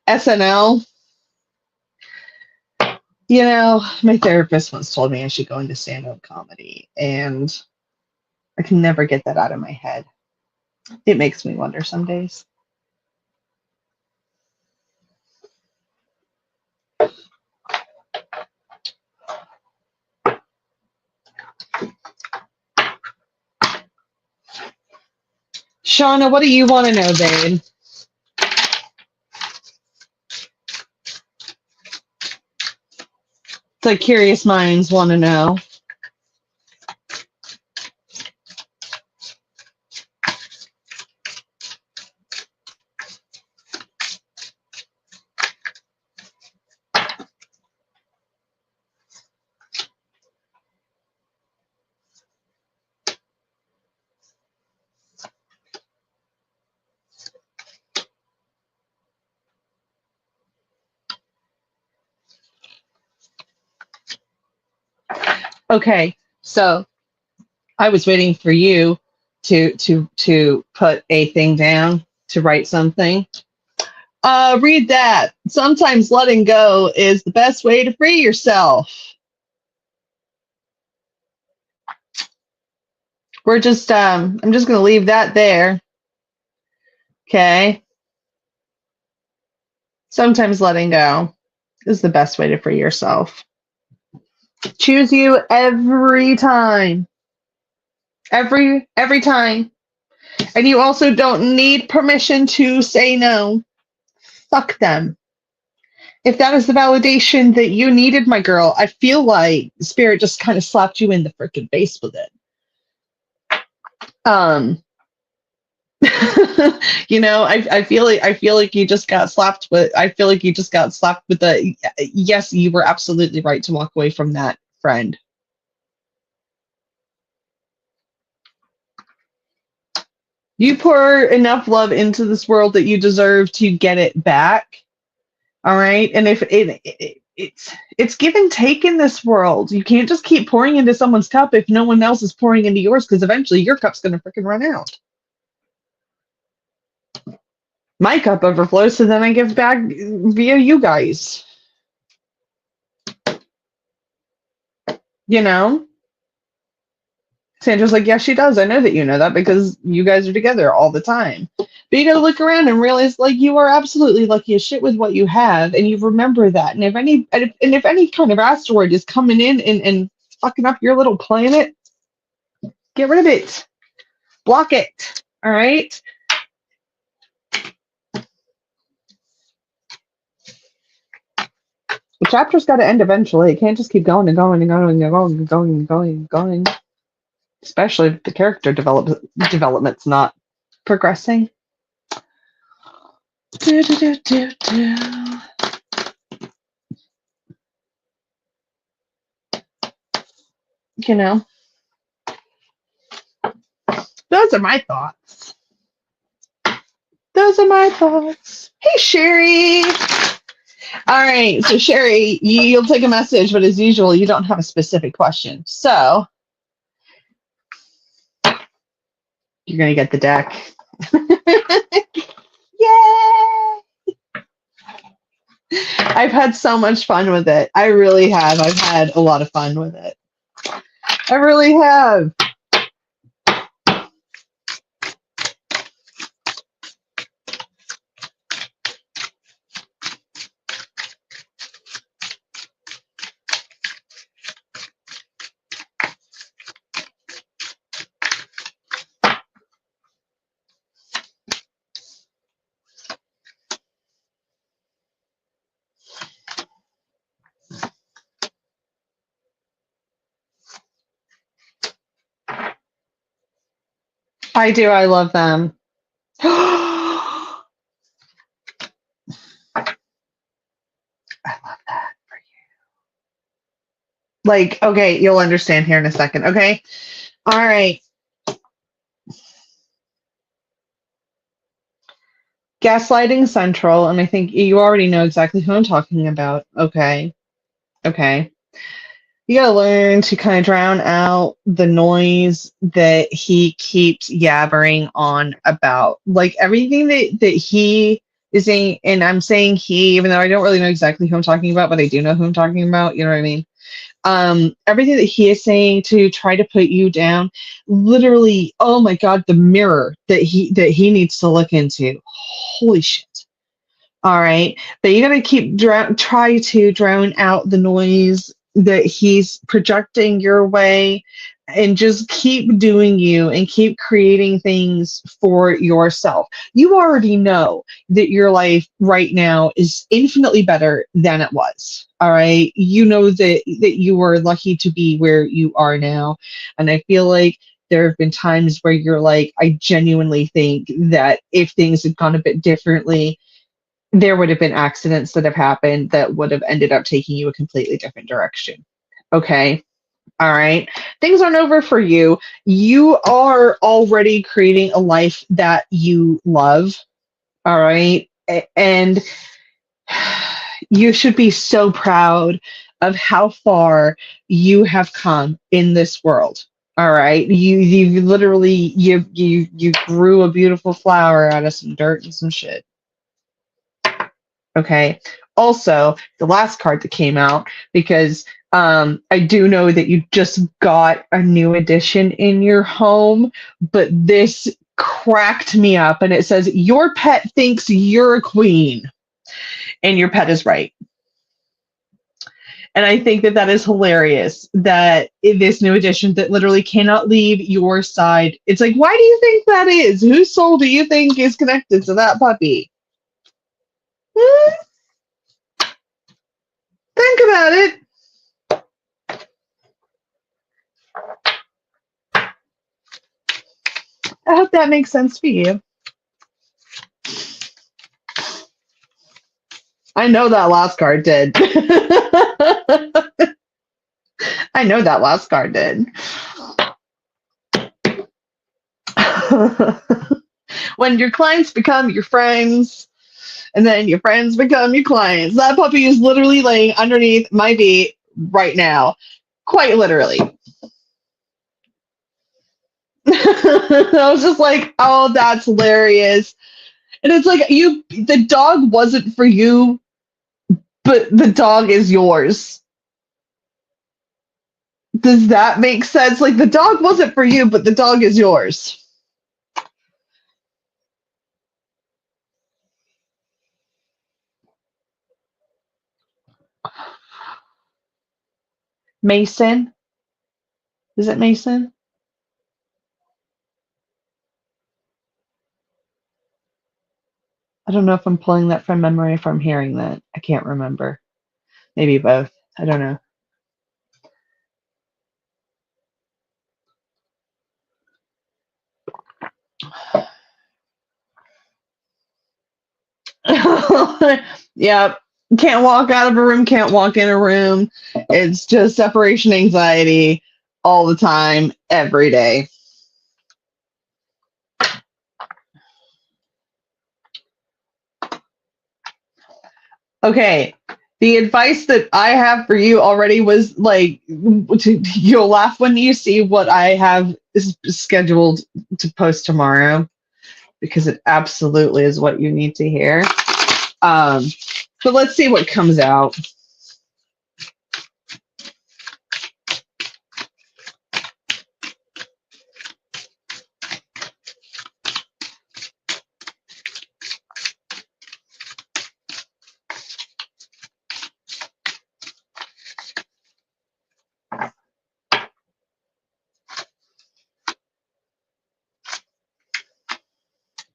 SNL. My therapist once told me I should go into stand-up comedy, and I can never get that out of my head. It makes me wonder some days. Shauna, what do you want to know, babe? It's like curious minds want to know. Okay, so I was waiting for you to put a thing down, to write something. Read that. Sometimes letting go is the best way to free yourself. I'm just gonna leave that there. Okay. Sometimes letting go is the best way to free yourself. Choose you every time. Every time. And you also don't need permission to say no. Fuck them. If that is the validation that you needed, my girl, I feel like Spirit just kind of slapped you in the freaking face with it. I feel like you just got slapped with. I feel like you just got slapped with the. Yes, you were absolutely right to walk away from that, friend. You pour enough love into this world that you deserve to get it back. All right, and if it's give and take in this world. You can't just keep pouring into someone's cup if no one else is pouring into yours, because eventually your cup's gonna freaking run out. My cup overflows, so then I give back via you guys. Sandra's like, yeah, she does. I know that you know that because you guys are together all the time. But you gotta look around and realize, like, you are absolutely lucky as shit with what you have, and you remember that. And if any kind of asteroid is coming in and fucking up your little planet, get rid of it. Block it. All right. The chapter's got to end eventually. It can't just keep going and going and going and going and going and going and going. Especially if the character development's not progressing. Do, do, do, do, do. Those are my thoughts. Hey, Sherry. All right, so Sherry, you'll take a message, but as usual, you don't have a specific question. So you're going to get the deck. Yay! I've had so much fun with it. I really have. I've had a lot of fun with it. I really have. I do. I love them. I love that for you. Like, okay, you'll understand here in a second. Okay. All right. Gaslighting Central, and I think you already know exactly who I'm talking about. Okay. Okay. You gotta learn to kind of drown out the noise that he keeps yabbering on about. Like everything that he is saying, and I'm saying he, even though I don't really know exactly who I'm talking about, but I do know who I'm talking about. You know what I mean? Everything that he is saying to try to put you down, literally, oh my god, the mirror that he needs to look into. Holy shit. All right, but you gotta try to drown out the noise that he's projecting your way, and just keep doing you and keep creating things for yourself. You already know that your life right now is infinitely better than it was. All right, you know that you were lucky to be where you are now, and I feel like there have been times where you're like, I genuinely think that if things had gone a bit differently, there would have been accidents that have happened that would have ended up taking you a completely different direction. Okay. All right. Things aren't over for you. You are already creating a life that you love. All right. And you should be so proud of how far you have come in this world. All right. You literally you grew a beautiful flower out of some dirt and some shit. Okay. Also, the last card that came out, because I do know that you just got a new addition in your home, but this cracked me up, and it says, your pet thinks you're a queen, and your pet is right. And I think that that is hilarious that in this new edition that literally cannot leave your side. It's like, why do you think that is? Whose soul do you think is connected to that puppy? Hmm? Think about it. I hope that makes sense for you. I know that last card did. I know that last card did. When your clients become your friends, and then your friends become your clients. That puppy is literally laying underneath my feet right now. Quite literally. I was just like, oh, that's hilarious. And it's like, the dog wasn't for you, but the dog is yours. Does that make sense? Like, the dog wasn't for you, but the dog is yours. Mason? Is it Mason? I don't know if I'm pulling that from memory, if I'm hearing that. I can't remember. Maybe both. I don't know. Yep. Can't walk out of a room, can't walk in a room. It's just separation anxiety all the time, every day. Okay. The advice that I have for you already was like, you'll laugh when you see what I have scheduled to post tomorrow, because it absolutely is what you need to hear. But let's see what comes out.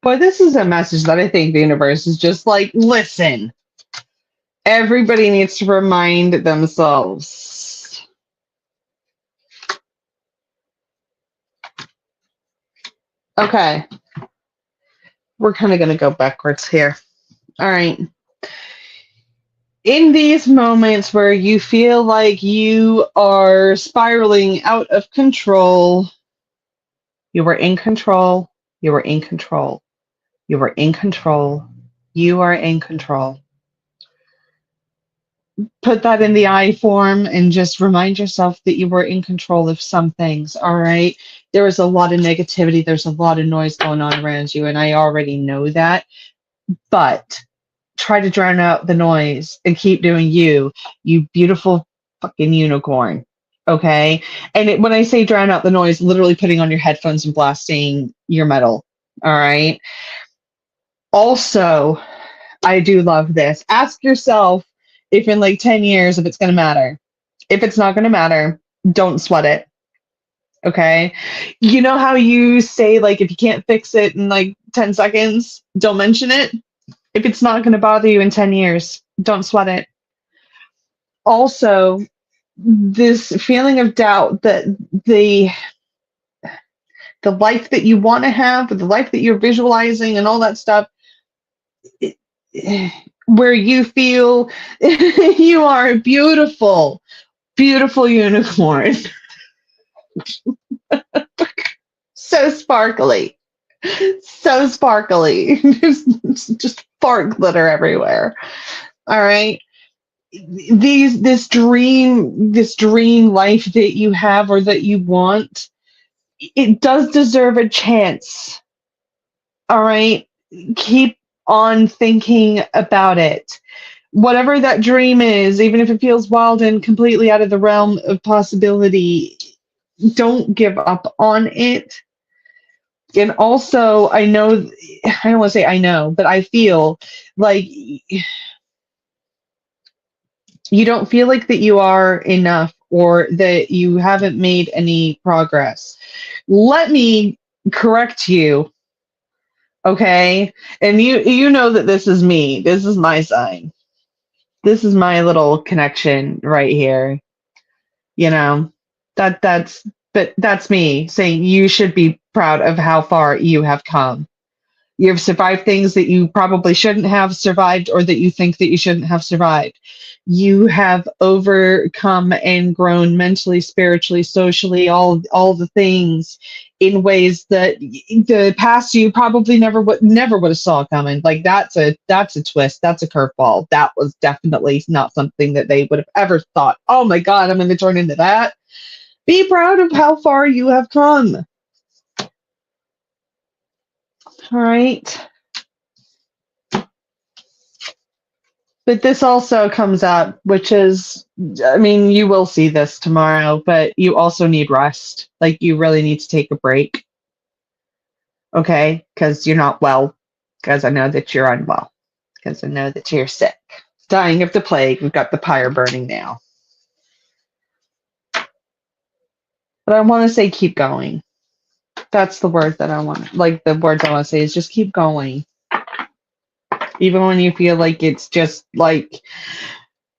But this is a message that I think the universe is just like, listen, everybody needs to remind themselves. Okay. We're kind of going to go backwards here. All right. In these moments where you feel like you are spiraling out of control, you were in control. You were in control. You were in control. You are in control. Put that in the I form and just remind yourself that you were in control of some things. All right. There is a lot of negativity. There's a lot of noise going on around you. And I already know that. But try to drown out the noise and keep doing you, you beautiful fucking unicorn. Okay. And when I say drown out the noise, literally putting on your headphones and blasting your metal. All right. Also, I do love this. Ask yourself if in like 10 years, if it's going to matter. If it's not going to matter, don't sweat it. Okay. You know how you say, like, if you can't fix it in like 10 seconds, don't mention it? If it's not going to bother you in 10 years, don't sweat it. Also, this feeling of doubt that the the life that you want to have, the life that you're visualizing and all that stuff, it, where you feel you are a beautiful, beautiful unicorn. So sparkly. So sparkly. Just fart glitter everywhere. All right. This dream life that you have or that you want, it does deserve a chance. All right. Keep on thinking about it. Whatever that dream is, even if it feels wild and completely out of the realm of possibility, don't give up on it. And also, I know, I don't want to say I know, but I feel like you don't feel like that you are enough or that you haven't made any progress. Let me correct you, okay? And you know that this is me. This is my sign. This is my little connection right here. You know, that's me saying you should be proud of how far you have come. You've survived things that you probably shouldn't have survived or that you think that you shouldn't have survived. You have overcome and grown mentally, spiritually, socially, all the things in ways that the past you probably never would have saw coming. Like that's a twist, that's a curveball. That was definitely not something that they would have ever thought. Oh my God, I'm going to turn into that. Be proud of how far you have come. All right. But this also comes up, which is, I mean, you will see this tomorrow, but you also need rest. Like, you really need to take a break, okay? Because you're not well. Because I know that you're unwell. Because I know that you're sick. Dying of the plague. We've got the pyre burning now. But I want to say keep going. That's the word that I want. Like, the words I want to say is just keep going. Even when you feel like it's just like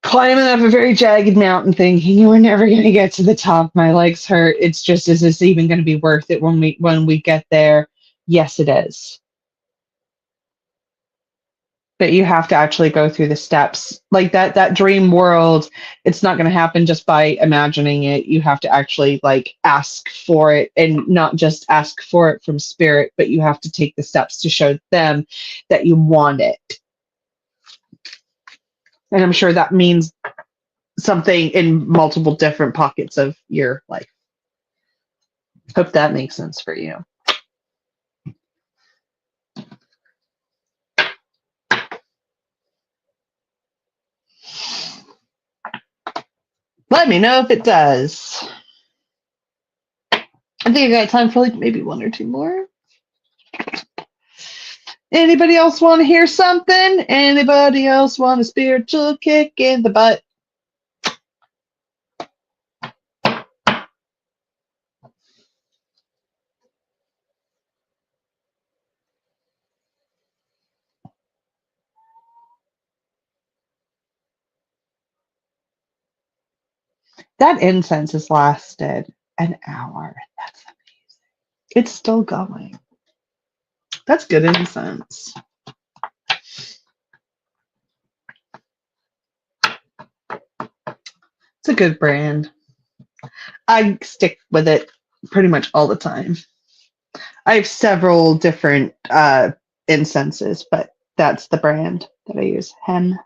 climbing up a very jagged mountain thinking you were never going to get to the top. My legs hurt. It's just, is this even going to be worth it when we get there? Yes, it is. But you have to actually go through the steps. Like that dream world, it's not going to happen just by imagining it. You have to actually like ask for it, and not just ask for it from spirit, but you have to take the steps to show them that you want it. And I'm sure that means something in multiple different pockets of your life. Hope that makes sense for you. Let me know if it does. I think I got time for like maybe one or two more. Anybody else want to hear something? Anybody else want a spiritual kick in the butt? That incense has lasted an hour. That's amazing. It's still going. That's good incense. It's a good brand. I stick with it pretty much all the time. I have several different incenses, but that's the brand that I use. Hen.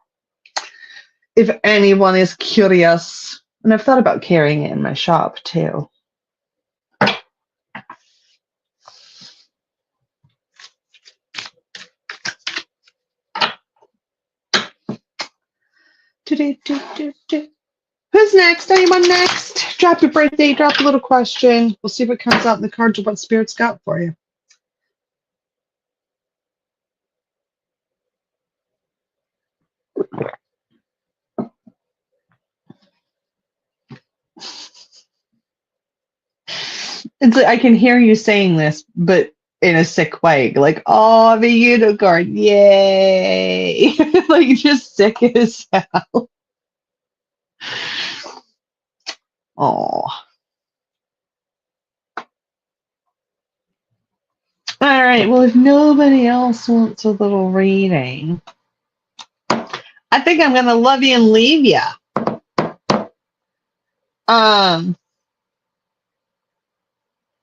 If anyone is curious, and I've thought about carrying it in my shop too. Who's next? Anyone next? Drop your birthday, drop a little question. We'll see what comes out in the cards of what Spirit's got for you. It's like, I can hear you saying this, but in a sick way. Like, oh, I'm a unicorn. Yay. Like, just sick as hell. Oh. All right. Well, if nobody else wants a little reading, I think I'm going to love you and leave you.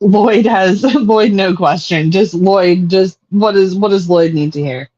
Lloyd has Lloyd, no question. Just Lloyd, just what does Lloyd need to hear?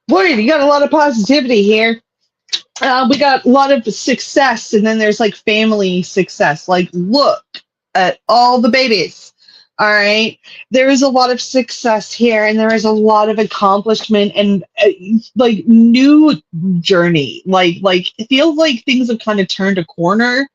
Lloyd, you got a lot of positivity here. We got a lot of success, and then there's like family success. Like, look at all the babies. All right, there is a lot of success here, and there is a lot of accomplishment and like new journey. Like it feels like things have kind of turned a corner,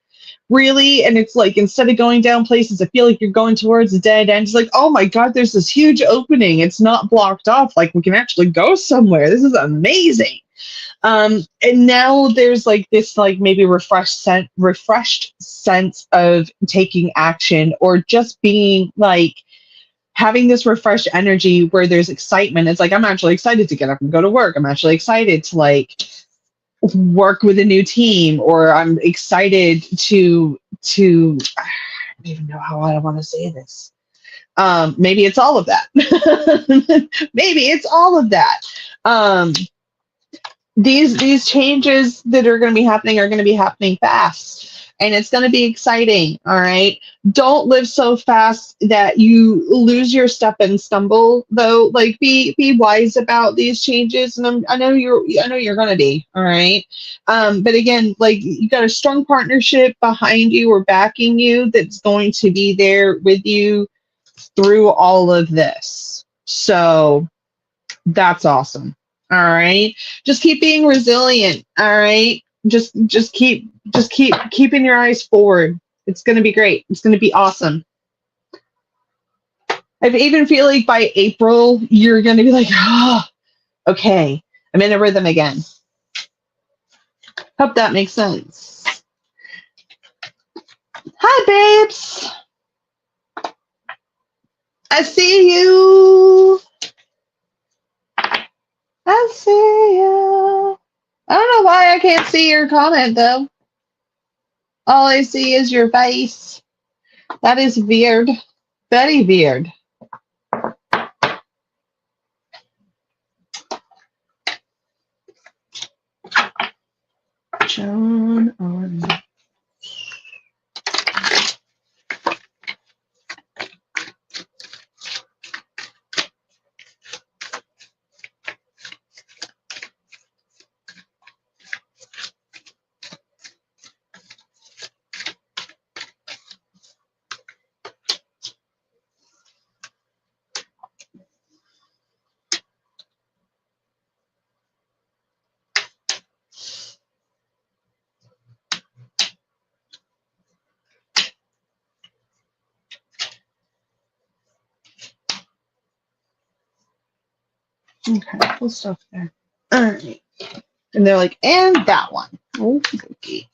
really. And it's like instead of going down places, I feel like you're going towards a dead end. It's like, oh my god, there's this huge opening. It's not blocked off. Like we can actually go somewhere. This is amazing. And now there's like this like maybe refreshed sense of taking action or just being like having this refreshed energy where there's excitement. It's like I'm actually excited to get up and go to work. I'm actually excited to like work with a new team, or I'm excited to I don't even know how I want to say this. Maybe it's all of that. Maybe it's all of that. These changes that are going to be happening are going to be happening fast, and it's going to be exciting. All right, don't live so fast that you lose your step and stumble, though. Like be wise about these changes, and I know you're going to be all right. But again, like you got a strong partnership behind you or backing you that's going to be there with you through all of this. So that's awesome. All right. Just keep being resilient. All right. Just keep keeping your eyes forward. It's going to be great. It's going to be awesome. I even feel like by April you're going to be like, "Oh, okay. I'm in a rhythm again." Hope that makes sense. Hi, babes. I see you. I see you. I don't know why I can't see your comment though. All I see is your face. That is weird. Very weird. Joan on. Okay, cool stuff there. All right. And they're like, and that one. Okay.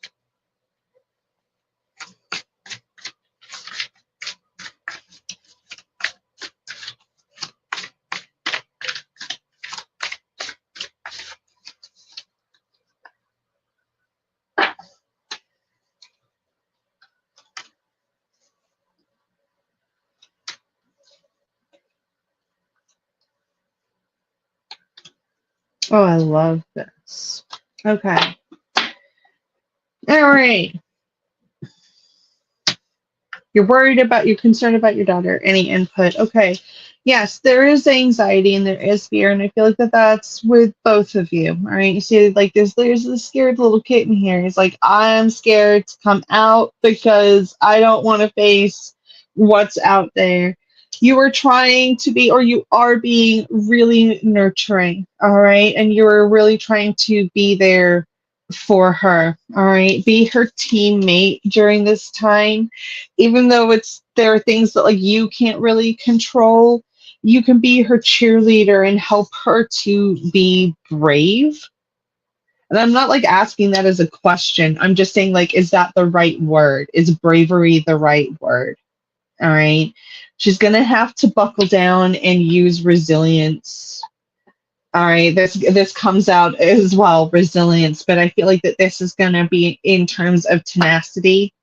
Oh, I love this. Okay. All right. You're concerned about your daughter. Any input? Okay. Yes, there is anxiety and there is fear, and I feel like that's with both of you. All right. You see, like there's this scared little kitten here. He's like, I'm scared to come out because I don't want to face what's out there. You are trying to be, or you are being really nurturing. All right. And you are really trying to be there for her. All right. Be her teammate during this time, even though there are things that like you can't really control. You can be her cheerleader and help her to be brave. And I'm not like asking that as a question. I'm just saying, like, is that the right word? Is bravery the right word? All right. She's gonna have to buckle down and use resilience. All right, this comes out as well, resilience, but I feel like that this is gonna be in terms of tenacity.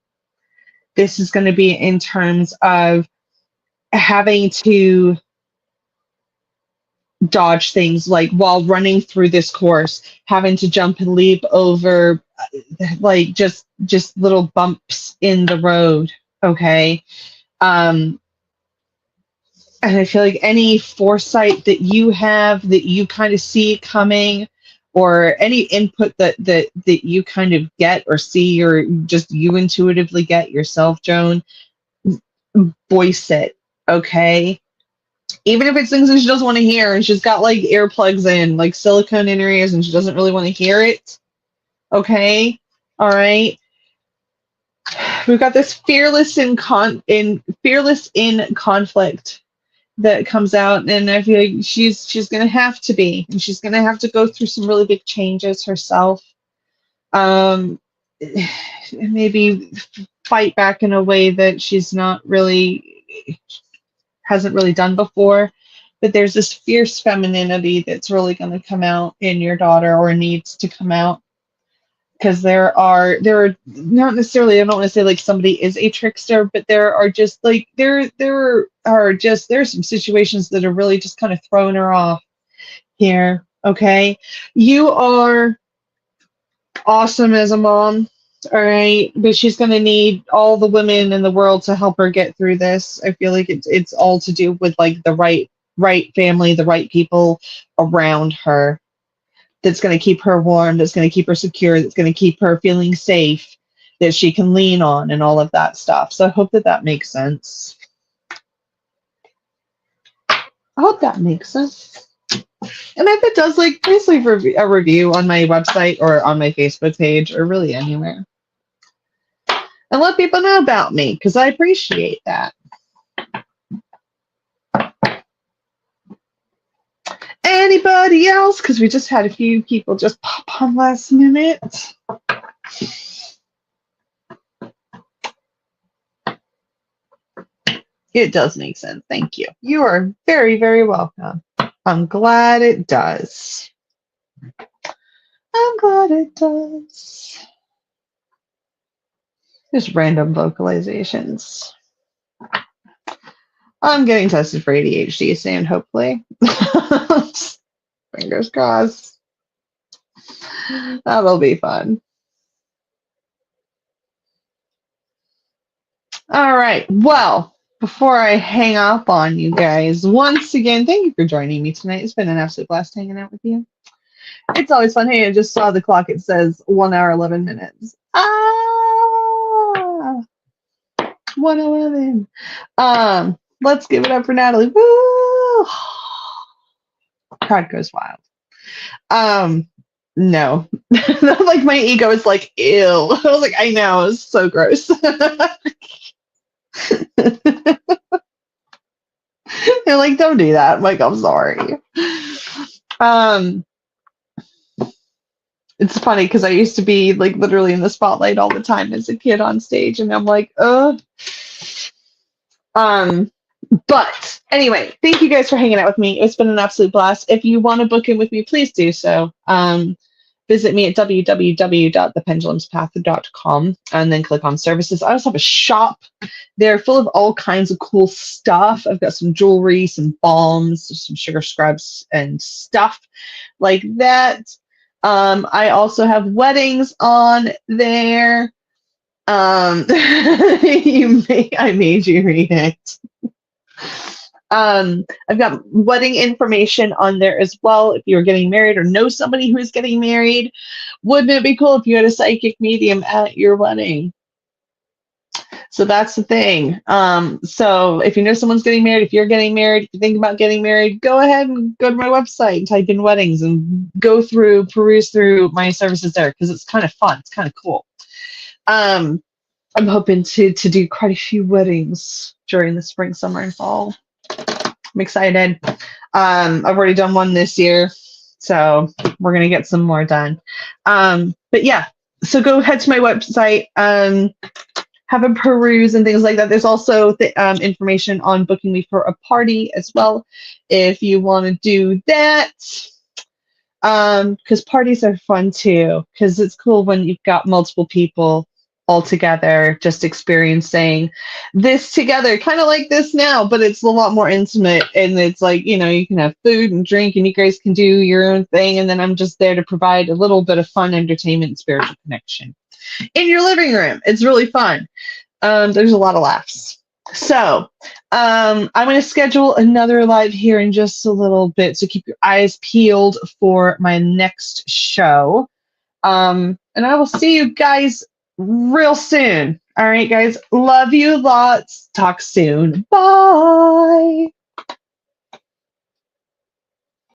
This is gonna be in terms of having to dodge things, like while running through this course, having to jump and leap over like just little bumps in the road. Okay. um and I feel like any foresight that you have, that you kind of see coming, or any input that you kind of get or see, or just you intuitively get yourself, Joan, voice it. Okay. Even if it's things that she doesn't want to hear, and she's got like earplugs in, like silicone in her ears, and she doesn't really want to hear it. Okay. All right. We've got this fearless in conflict that comes out, and I feel like she's gonna have to be, and she's gonna have to go through some really big changes herself. Um, maybe fight back in a way that she's not really hasn't really done before. But there's this fierce femininity that's really going to come out in your daughter, or needs to come out, because there are not necessarily, I don't want to say like somebody is a trickster, but there are just like there's some situations that are really just kind of throwing her off here. Okay. You are awesome as a mom. All right, but she's going to need all the women in the world to help her get through this. I feel like it's all to do with like the right family, the right people around her, that's going to keep her warm, that's going to keep her secure, that's going to keep her feeling safe, that she can lean on, and all of that stuff. So I hope that makes sense. I hope that makes sense. And if it does, like, please leave a review on my website or on my Facebook page, or really anywhere. And let people know about me, because I appreciate that. Anybody else? Because we just had a few people just pop on last minute. It does make sense. Thank you. You are very, very welcome. I'm glad it does. I'm glad it does. Just random vocalizations. I'm getting tested for ADHD soon, hopefully. Fingers crossed. That'll be fun. All right. Well, before I hang up on you guys, once again, thank you for joining me tonight. It's been an absolute blast hanging out with you. It's always fun. Hey, I just saw the clock. It says 1 hour, 11 minutes. 1:11. Let's give it up for Natalie. Woo! Crowd goes wild. No. Like my ego is like, ew. I was like, I know, it's so gross. They're like, don't do that. I'm like, I'm sorry. Um, it's funny because I used to be like literally in the spotlight all the time as a kid on stage, and I'm like, Um, but anyway, thank you guys for hanging out with me. It's been an absolute blast. If you want to book in with me, please do so. Visit me at www.thependulumspath.com and then click on services. I also have a shop there full of all kinds of cool stuff. I've got some jewelry, some balms, some sugar scrubs, and stuff like that. I also have weddings on there. I made you read it. I've got wedding information on there as well. If you're getting married or know somebody who is getting married, wouldn't it be cool if you had a psychic medium at your wedding? So that's the thing. So if you know someone's getting married, if you're getting married, if you think about getting married, go ahead and go to my website and type in weddings and peruse through my services there because it's kind of fun. It's kind of cool. I'm hoping to do quite a few weddings during the spring, summer, and fall. I'm excited. I've already done one this year, so we're gonna get some more done. But yeah, so go head to my website, have a peruse and things like that. There's also the information on booking me for a party as well, if you want to do that. Because parties are fun too. Because it's cool when you've got multiple people all together, just experiencing this together, kind of like this now, but it's a lot more intimate. And it's like, you know, you can have food and drink and you guys can do your own thing. And then I'm just there to provide a little bit of fun, entertainment, and spiritual connection in your living room. It's really fun. There's a lot of laughs. So I'm going to schedule another live here in just a little bit. So keep your eyes peeled for my next show. And I will see you guys real soon. All right, guys. Love you lots. Talk soon. Bye.